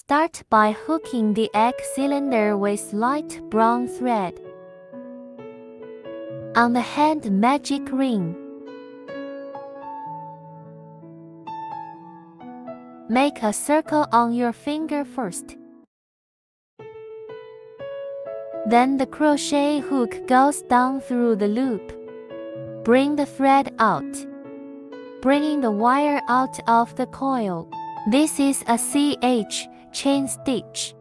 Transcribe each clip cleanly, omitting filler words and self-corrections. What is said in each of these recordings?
Start by hooking the egg cylinder with light brown thread on the hand magic ring. Make a circle on your finger first. Then the crochet hook goes down through the loop. Bring the thread out, bringing the wire out of the coil. This is a CH chain stitch.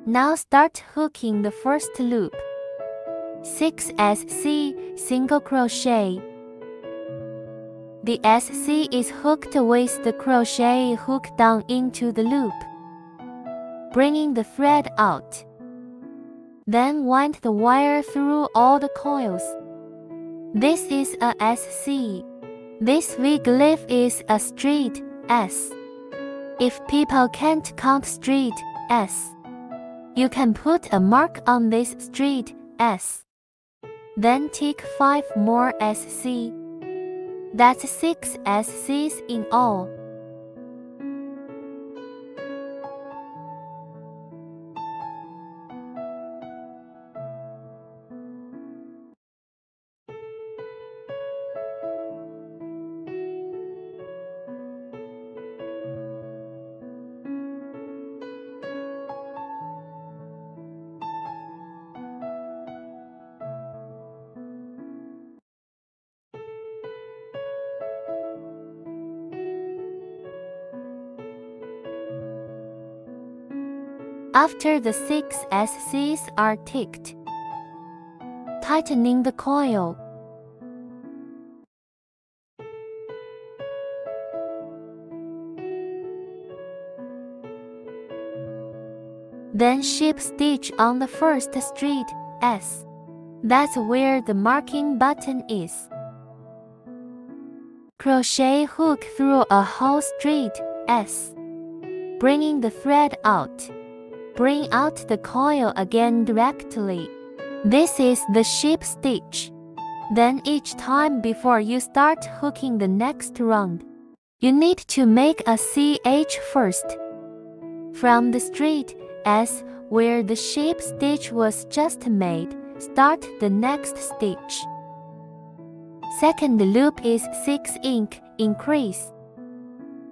Now start hooking the first loop. 6 SC single crochet. The SC is hooked with the crochet hook down into the loop, bringing the thread out. Then wind the wire through all the coils. This is a SC. This wig leaf is a straight S. If people can't count straight S, you can put a mark on this straight S. Then take 5 more SC. That's 6 SCs in all. After the 6 SCs are ticked, tightening the coil. Then ship stitch on the first straight S. That's where the marking button is. Crochet hook through a whole straight S, bringing the thread out. Bring out the coil again directly. This is the ship stitch. Then each time before you start hooking the next round, you need to make a CH first. From the straight S where the ship stitch was just made, start the next stitch. Second loop is 6 increase.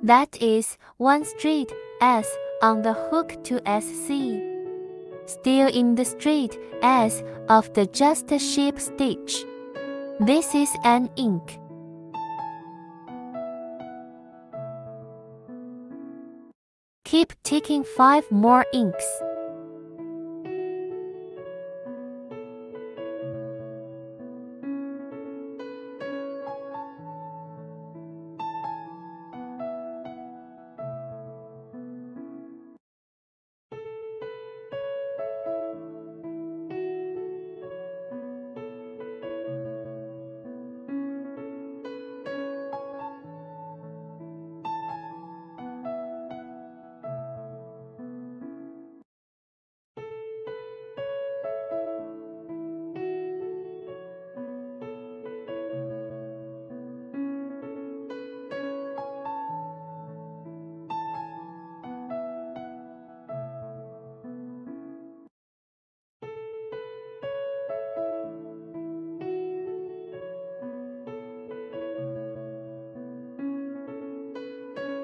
That is 1 straight S on the hook to SC. Still in the straight S of the just ship stitch. This is an ink. Keep ticking 5 more inks.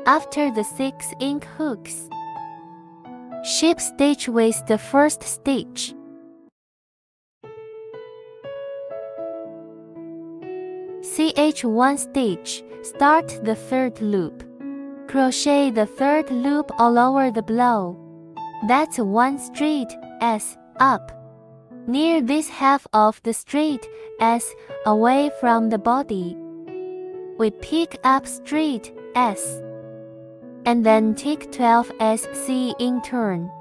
After the 6 ink hooks, ship stitch with the first stitch. CH1 stitch, start the third loop. Crochet the third loop all over the blow. That's 1 straight S up. Near this half of the straight S away from the body, we pick up straight S. And then take 12 SC in turn.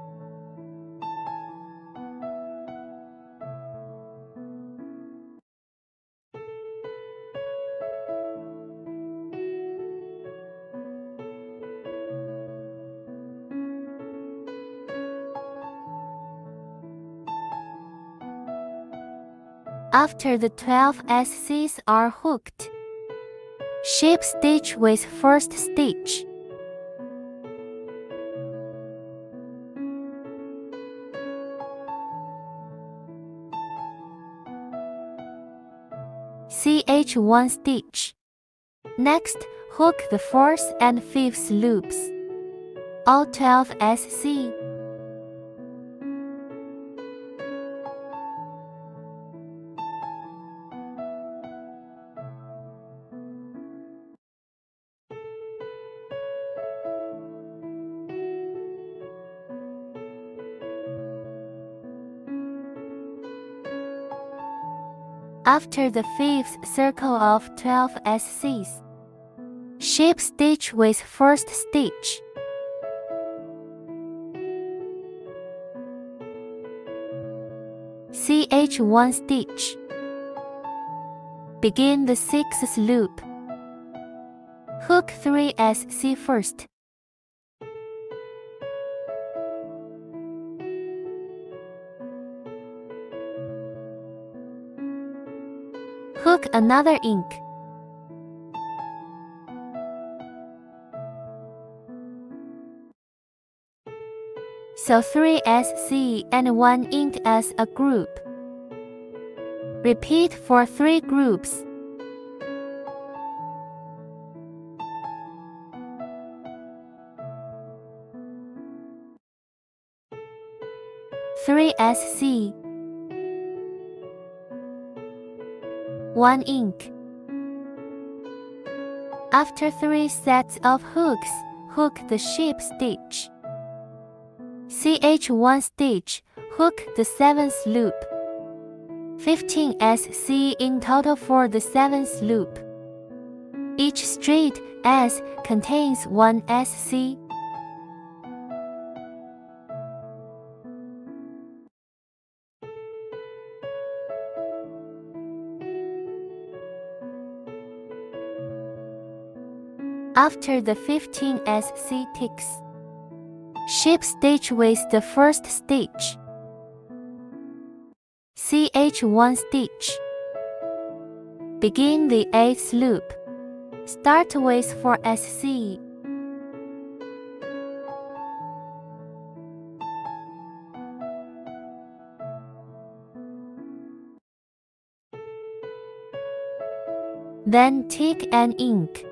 After the 12 SCs are hooked, ship stitch with first stitch. CH1 stitch. Next, hook the 4th and 5th loops, all 12 SC. After the 5th circle of 12 SCs, ship stitch with 1st stitch. CH1 stitch. Begin the 6th loop. Hook 3 SC first. Hook another ink. Sew 3 SC and 1 ink as a group. Repeat for 3 groups. Three SC, 1 ink. After 3 sets of hooks, hook the ship stitch. CH1 stitch, hook the 7th loop. 15 SC in total for the 7th loop. Each straight S contains 1 SC. After the 15 SC ticks, ship stitch with the 1st stitch. CH1 stitch. Begin the 8th loop. Start with 4 SC. Then tick an ink.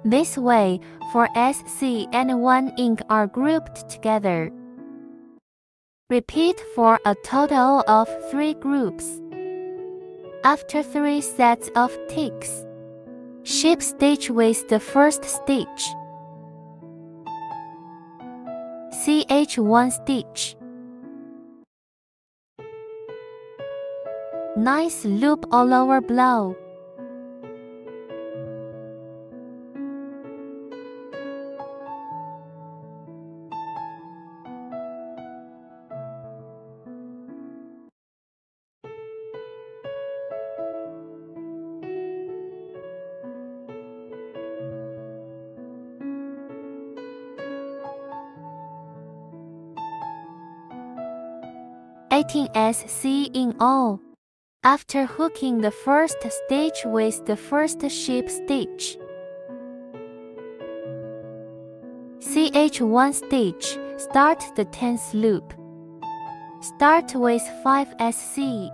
This way, 4 SC and 1 ink are grouped together. Repeat for a total of 3 groups. After 3 sets of ticks, ship stitch with the 1st stitch. CH1 stitch. Nice loop all over blow. SC in all. After hooking the 1st stitch with the 1st ship stitch. CH1 stitch, start the 10th loop. Start with 5 SC.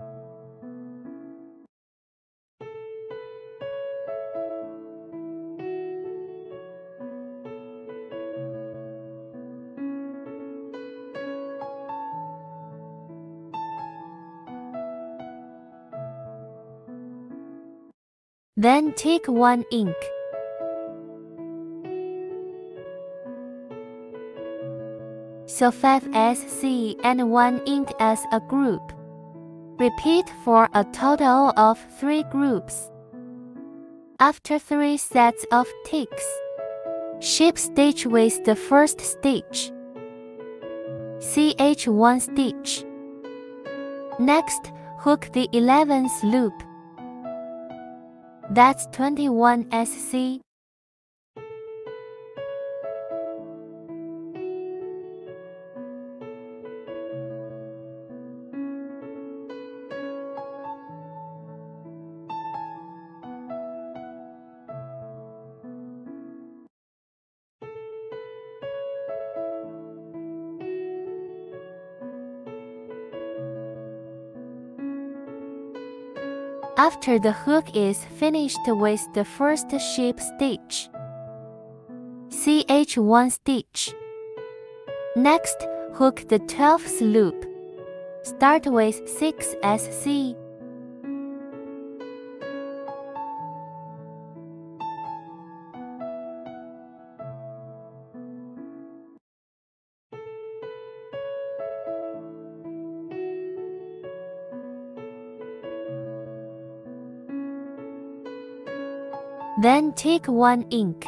Then tick 1 ink. Sew 5 SC and 1 ink as a group. Repeat for a total of 3 groups. After 3 sets of ticks, ship stitch with the 1st stitch. CH1 stitch. Next, hook the 11th loop. That's 21 SC. after the hook is finished with the first ship stitch. CH1 stitch. Next, hook the 12th loop. Start with 6SC. Then take 1 ink.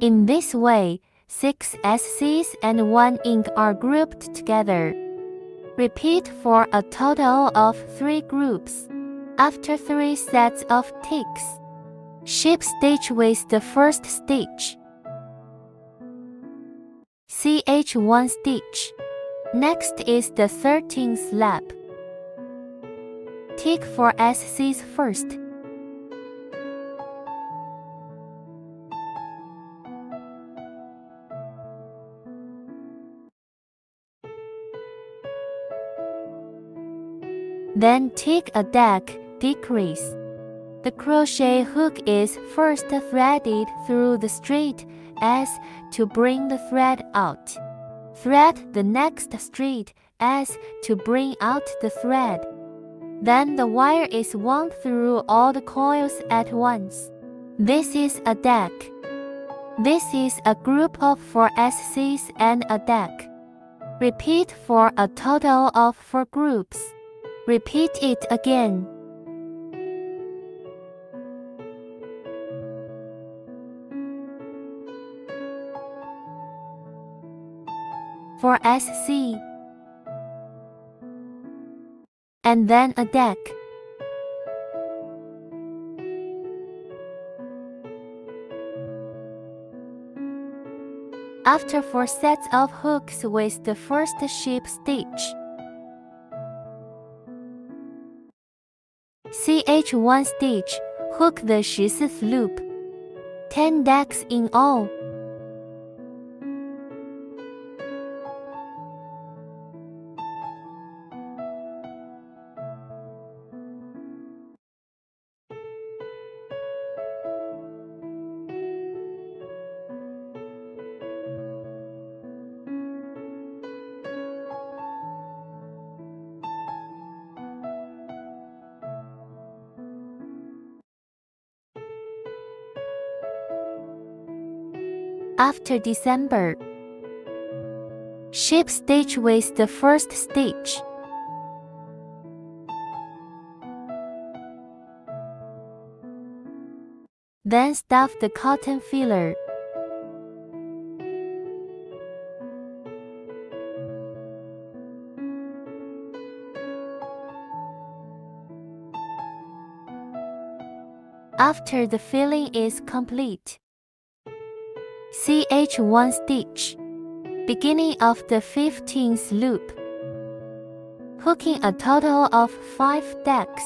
In this way, 6 SCs and 1 ink are grouped together. Repeat for a total of 3 groups. After 3 sets of ticks, ship stitch with the first stitch. CH1 stitch. Next is the 13th lap. Tick for SCs first. Then tick a deck decrease. The crochet hook is first threaded through the straight S to bring the thread out. Thread the next straight S to bring out the thread. Then the wire is wound through all the coils at once. This is a deck. This is a group of 4 SCs and a deck. Repeat for a total of 4 groups. Repeat it again. For SC. And then a deck. After 4 sets of hooks with the first ship stitch, CH1 stitch, hook the 14th loop. 10 decks in all. After December, ship stitch with the first stitch. Then stuff the cotton filler. After the filling is complete, CH1 stitch, beginning of the 15th loop, hooking a total of 5 decks.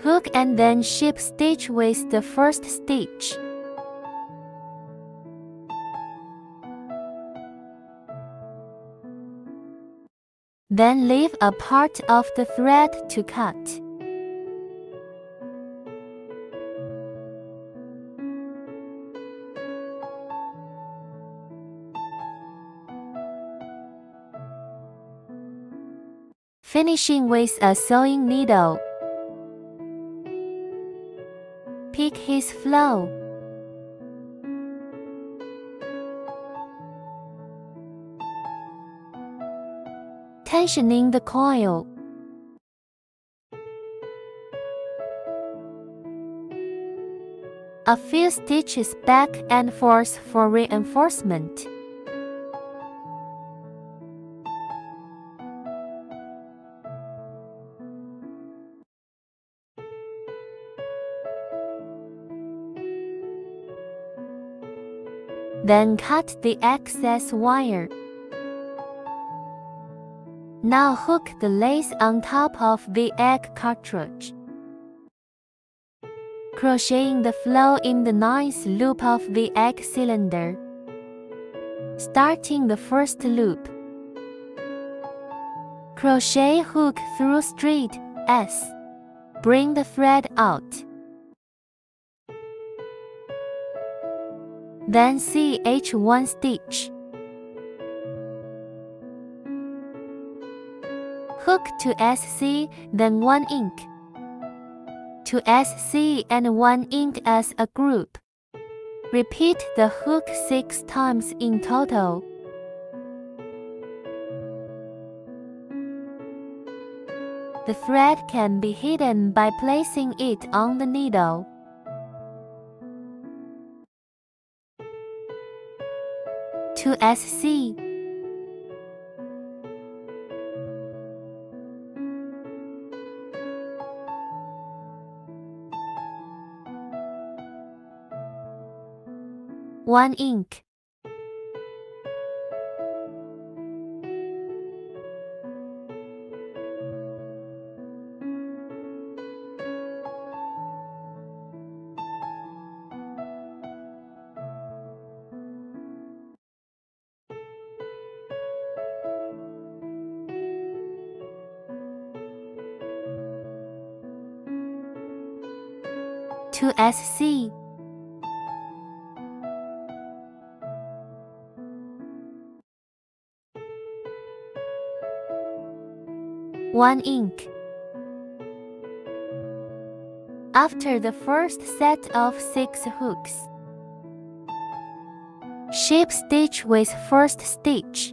Hook and then ship stitch with the first stitch. Then leave a part of the thread to cut. finishing with a sewing needle. Pick his flow. Tensioning the coil. A few stitches back and forth for reinforcement. Then cut the excess wire. Now hook the lace on top of the egg cartridge. Crocheting the flow in the 9th loop of the egg cylinder. Starting the first loop. Crochet hook through straight S. Bring the thread out. Then CH1 stitch. Hook to SC, then 1 ink. To SC and 1 ink as a group. Repeat the hook 6 times in total. The thread can be hidden by placing it on the needle. To SC. One ink. To SC. One ink. After the first set of 6 hooks, ship stitch with first stitch.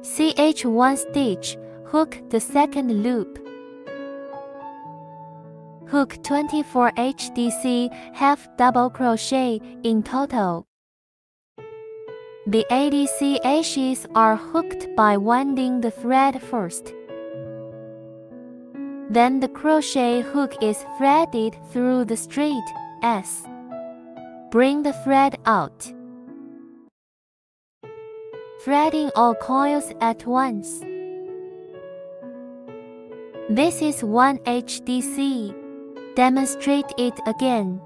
CH1 stitch, hook the second loop. Hook 24 HDC, half double crochet in total. The ADC edges are hooked by winding the thread first. Then the crochet hook is threaded through the straight S. Bring the thread out. Threading all coils at once. This is 1 HDC. Demonstrate it again.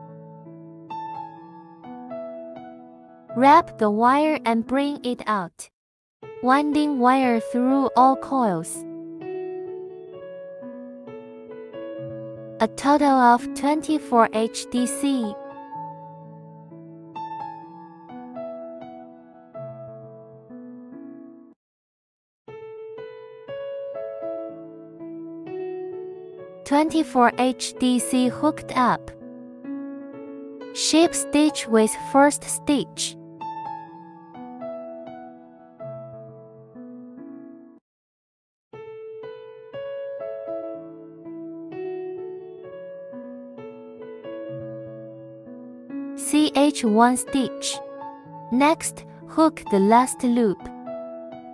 Wrap the wire and bring it out. Winding wire through all coils. A total of 24 HDC. HDC hooked up. Ship stitch with first stitch. CH1 stitch. Next, hook the last loop.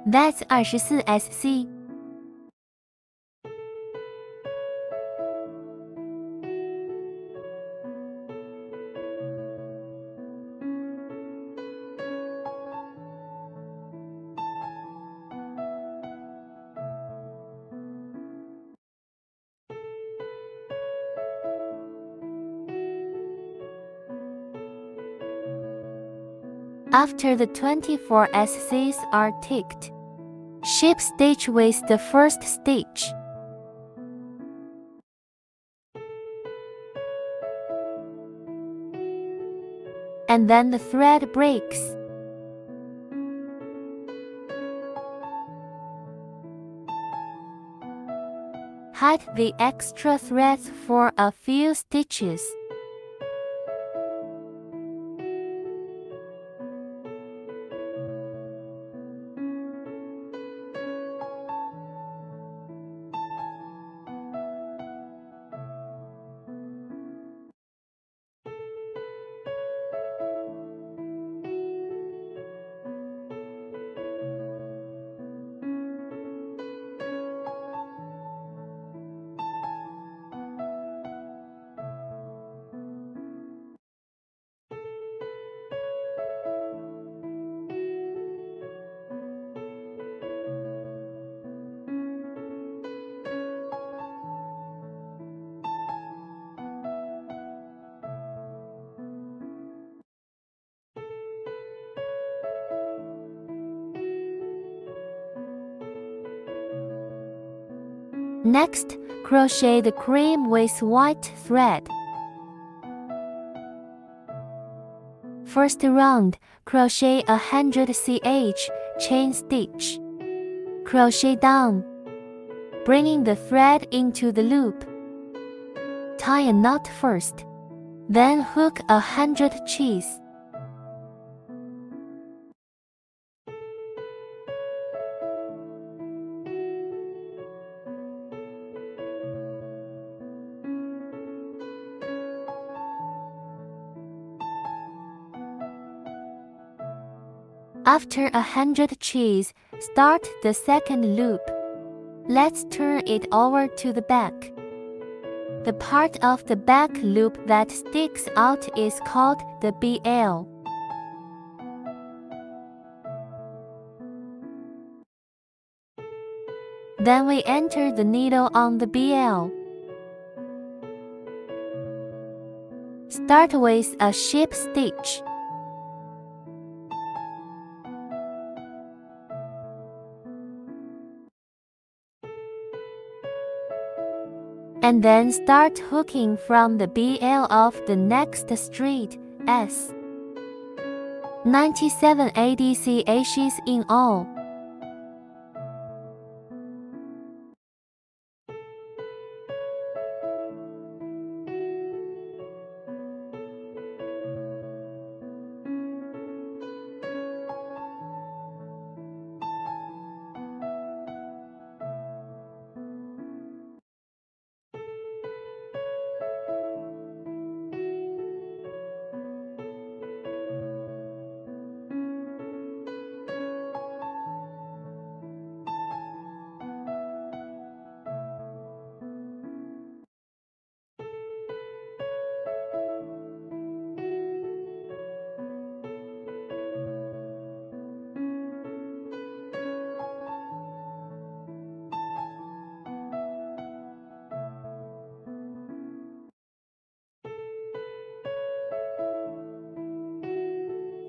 That's 24 SC. After the 24 SCs are ticked, ship stitch with the first stitch. And then the thread breaks. hide the extra threads for a few stitches. Next, crochet the cream with white thread. First round, crochet 100 ch chain stitch. Crochet down, bringing the thread into the loop. Tie a knot first, then hook 100 ch. After 100 ch, start the second loop. Let's turn it over to the back. The part of the back loop that sticks out is called the BL. Then we enter the needle on the BL. Start with a ship stitch. And then start hooking from the BL of the next straight S. 97 ADCHs in all.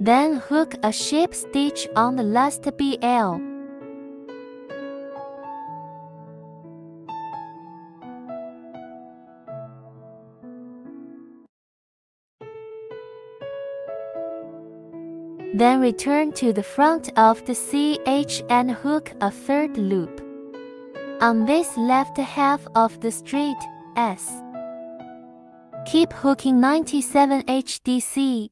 Then hook a ship stitch on the last BL. Then return to the front of the CH and hook a third loop on this left half of the straight S. Keep hooking 97 HDC.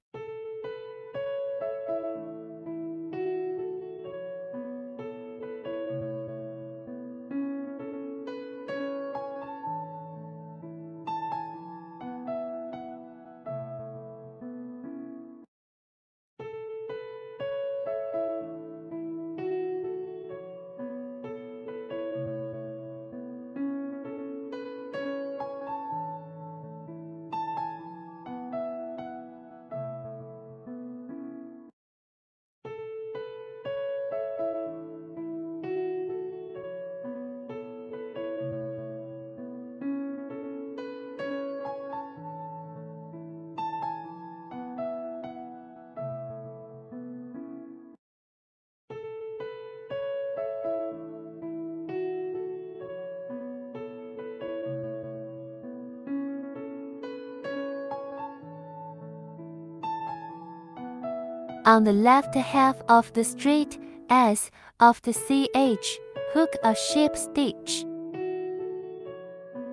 On the left half of the straight S of the CH, hook a ship stitch.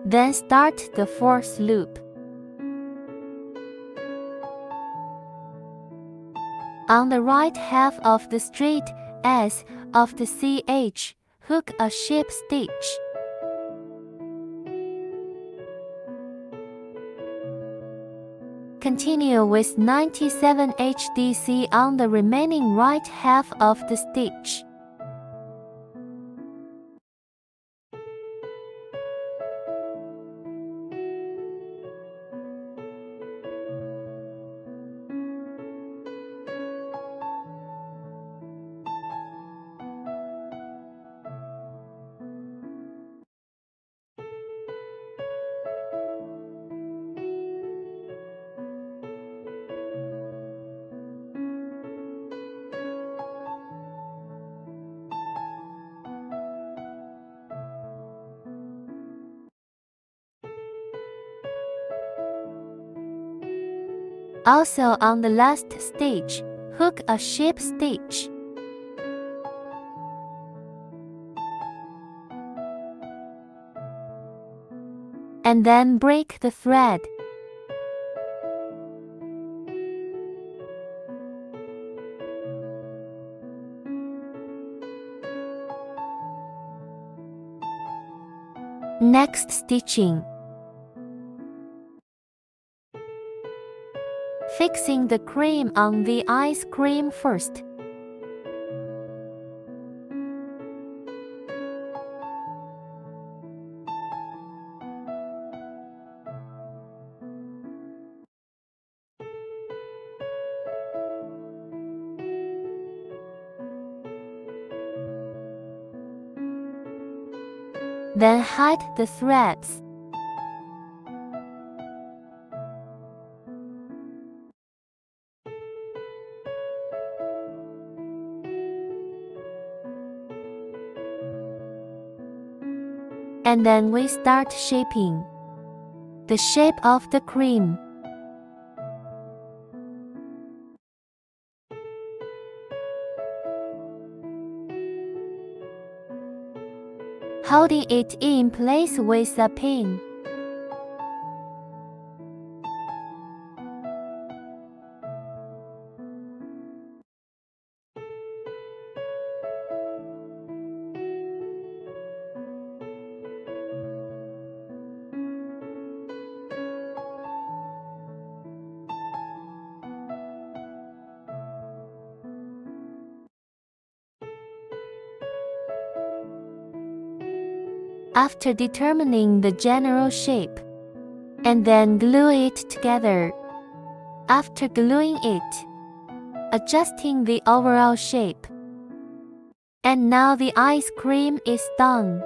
Then start the fourth loop. On the right half of the straight S of the CH, hook a ship stitch. Continue with 97 HDC on the remaining right half of the stitch. Also on the last stitch, hook a ship stitch. And then break the thread. Next stitching. Fixing the cream on the ice cream first. Then hide the threads. And then we start shaping the shape of the cream. Holding it in place with a pin. After determining the general shape, and then glue it together. After gluing it, adjusting the overall shape. And now the ice cream is done.